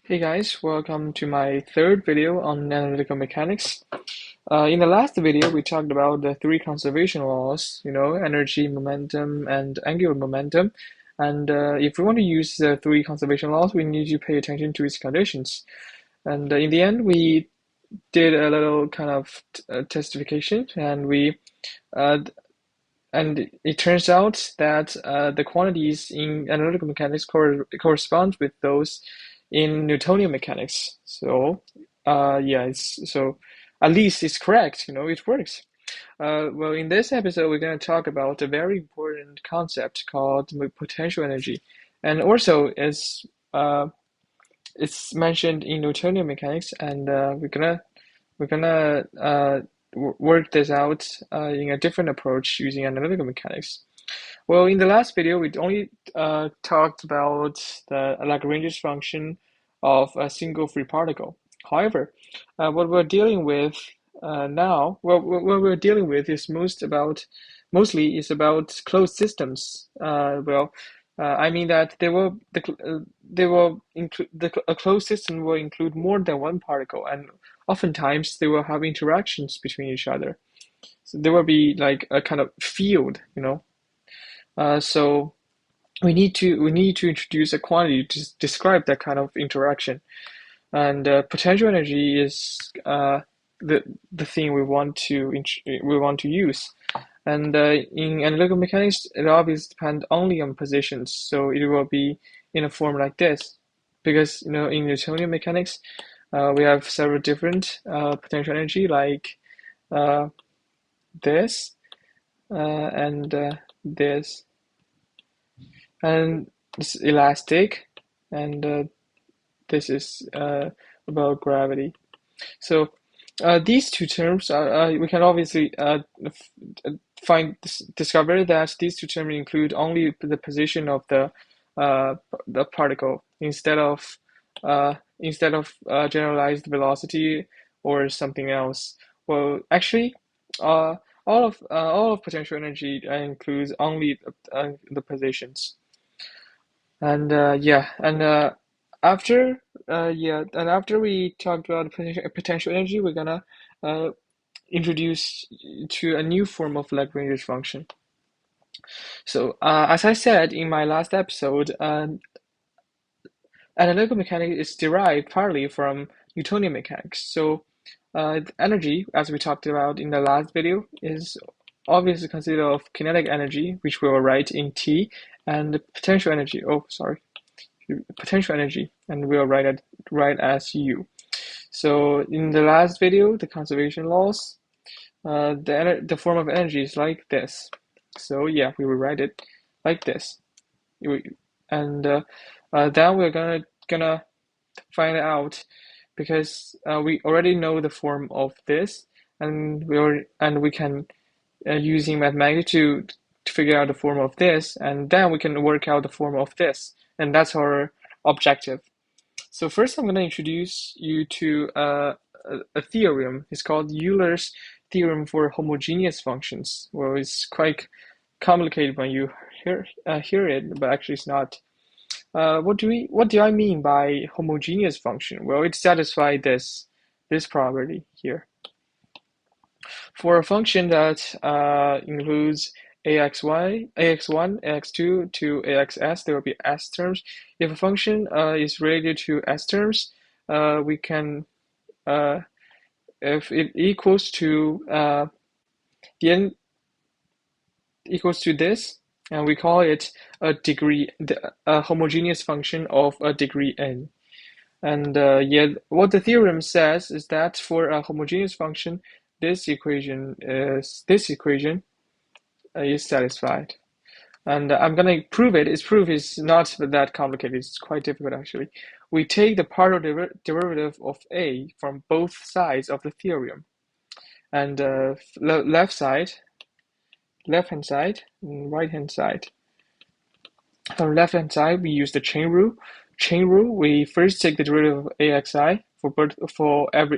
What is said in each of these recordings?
Hey guys, welcome to my third video on analytical mechanics. In the last video, we talked about the three conservation laws, energy, momentum, and angular momentum. And if we want to use the three conservation laws, we need to pay attention to its conditions. And in the end, we did a little kind of testification, and uh, and it turns out that the quantities in analytical mechanics correspond with those in Newtonian mechanics. So, yeah, so at least it's correct. It works. Well, in this episode, we're going to talk about a very important concept called potential energy, and also it's mentioned in Newtonian mechanics, and we're gonna work this out in a different approach using analytical mechanics. Well, in the last video, we only talked about the Lagrange's function of a single free particle. However, what we're dealing with now, well, what we're dealing with is mostly is about closed systems. I mean that they will include a closed system will include more than one particle, and oftentimes they will have interactions between each other. So there will be like a kind of field. So we need to introduce a quantity to describe that kind of interaction, and potential energy is the the thing we want to use. And in analytical mechanics, it obviously depends only on positions, so it will be in a form like this, because in Newtonian mechanics, we have several different potential energy like uh, this and this. And this is elastic, and this is about gravity. So these two terms we can obviously discover that these two terms include only the position of the particle instead of generalized velocity or something else. Well, actually, uh, all of potential energy includes only the positions. And after we talked about potential energy, we're gonna uh, introduce to a new form of Lagrange's function. So, as I said in my last episode, analytical mechanics is derived partly from Newtonian mechanics. So, energy, as we talked about in the last video, is obviously consisted of kinetic energy, which we will write in T, and potential energy. Oh, sorry. Potential energy, and we'll write as U. So in the last video, the conservation laws, the form of energy is like this. So yeah, we will write it like this. And then we're gonna find out, because we already know the form of this, and we can using mathematics to figure out the form of this, and then we can work out the form of this, and that's our objective. So first, I'm going to introduce you to a theorem. It's called Euler's theorem for homogeneous functions. Well, it's quite complicated when you hear it, but actually it's not. What do I mean by homogeneous function? Well, it satisfies this property here. For a function that includes ax1, ax2 to axs, there will be s terms. If a function is related to s terms, we can, if it equals to the n equals to this, and we call it a homogeneous function of a degree n. And what the theorem says is that for a homogeneous function, this equation is satisfied. And I'm going to prove it. Its proof is not that complicated. It's quite difficult, actually. We take the partial derivative of A from both sides of the theorem. And left-hand side, and right-hand side. On the left-hand side, we use the chain rule. Chain rule, we first take the derivative of axi for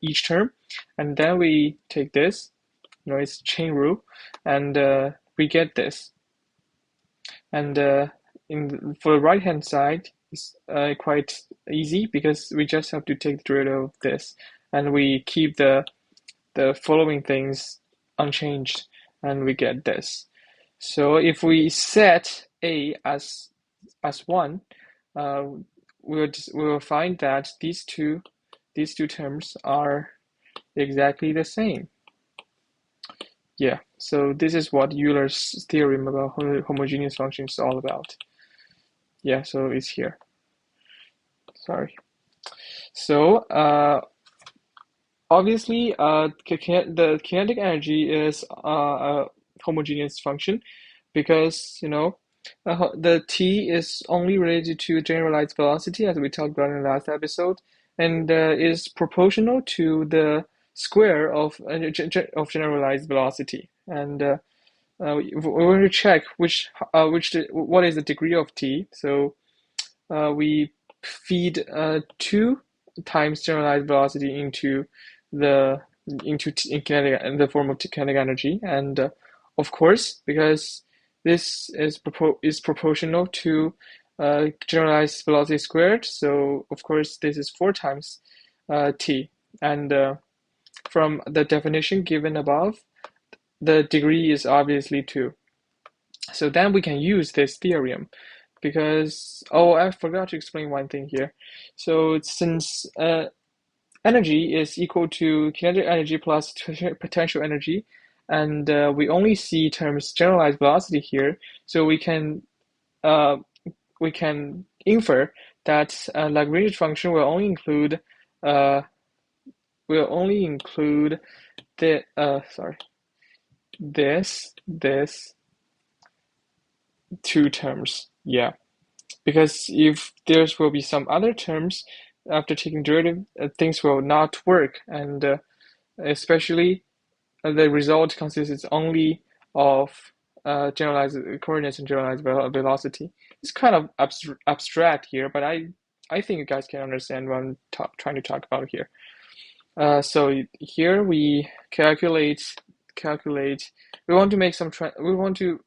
each term, and then we take this. It's chain rule, and we get this. And for the right-hand side, is quite easy because we just have to take the derivative of this, and we keep the following things unchanged, and we get this. So if we set A as 1, uh, we will find that these two terms are exactly the same. Yeah, so this is what Euler's theorem about homogeneous functions is all about. Yeah, so it's here. Sorry. So obviously, the kinetic energy is a homogeneous function because, the t is only related to generalized velocity, as we talked about in the last episode, and is proportional to the square of generalized velocity. And we want to check what is the degree of t. So we feed 2 times generalized velocity the in kinetic in the form of kinetic energy, and of course, because this is proportional to generalized velocity squared, so of course this is 4 times t, and from the definition given above, the degree is obviously 2. So then we can use this theorem because, oh, I forgot to explain one thing here. So since energy is equal to kinetic energy plus potential energy, and we only see terms generalized velocity here, so uh, we can infer that Lagrange function uh, will only include the this two terms. Yeah. Because if there will be some other terms after taking derivative, things will not work, and especially the result consists only of generalized coordinates and generalized velocity. It's kind of abstract here, but I think you guys can understand what I'm trying to talk about here. So here we calculate. We want to make some. We want to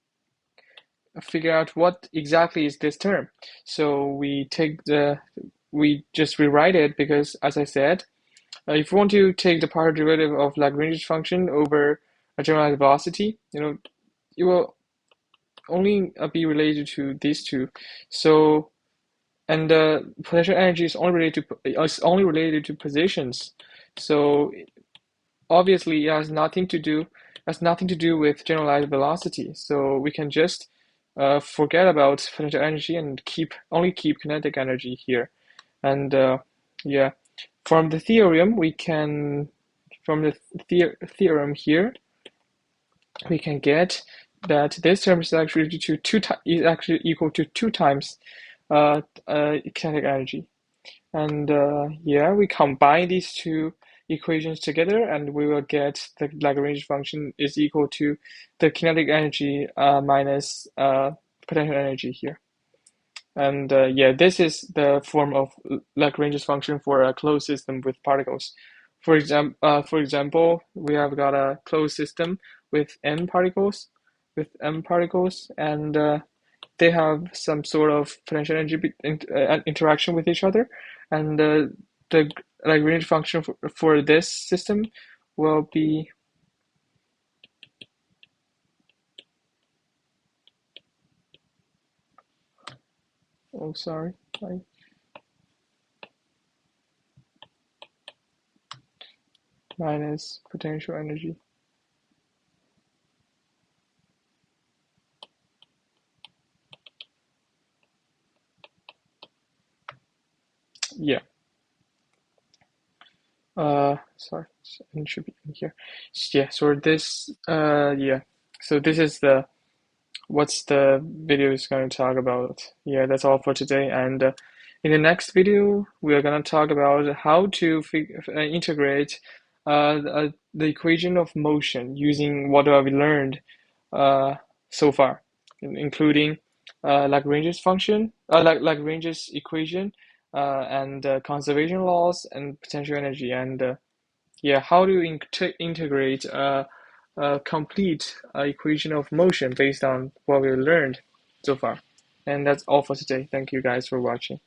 figure out what exactly is this term. So we just rewrite it because, as I said, if you want to take the partial derivative of Lagrange function over a generalized velocity, it will only be related to these two. So, and the potential energy is only related to positions. So obviously, it has nothing to do with generalized velocity. So we can just forget about potential energy and only keep kinetic energy here. And yeah, from the theorem theorem here, we can get that this term is actually equal to 2 times kinetic energy. And yeah, we combine these two equations together, and we will get the Lagrange function is equal to the kinetic energy minus potential energy here. And yeah, this is the form of Lagrange's function for a closed system with particles. For example, we have got a closed system with m particles, and they have some sort of potential energy interaction with each other, and the Lagrange function for this system will be oh sorry minus potential energy. Yeah. Sorry, it should be in here. Yeah, so yeah. So this is what's the video is going to talk about. Yeah, that's all for today. And in the next video, we are going to talk about how to integrate the equation of motion using what have we learned so far, including Lagrange's function, Lagrange's equation, and conservation laws and potential energy, and yeah, how to integrate a complete equation of motion based on what we learned so far. And that's all for today. Thank you guys for watching.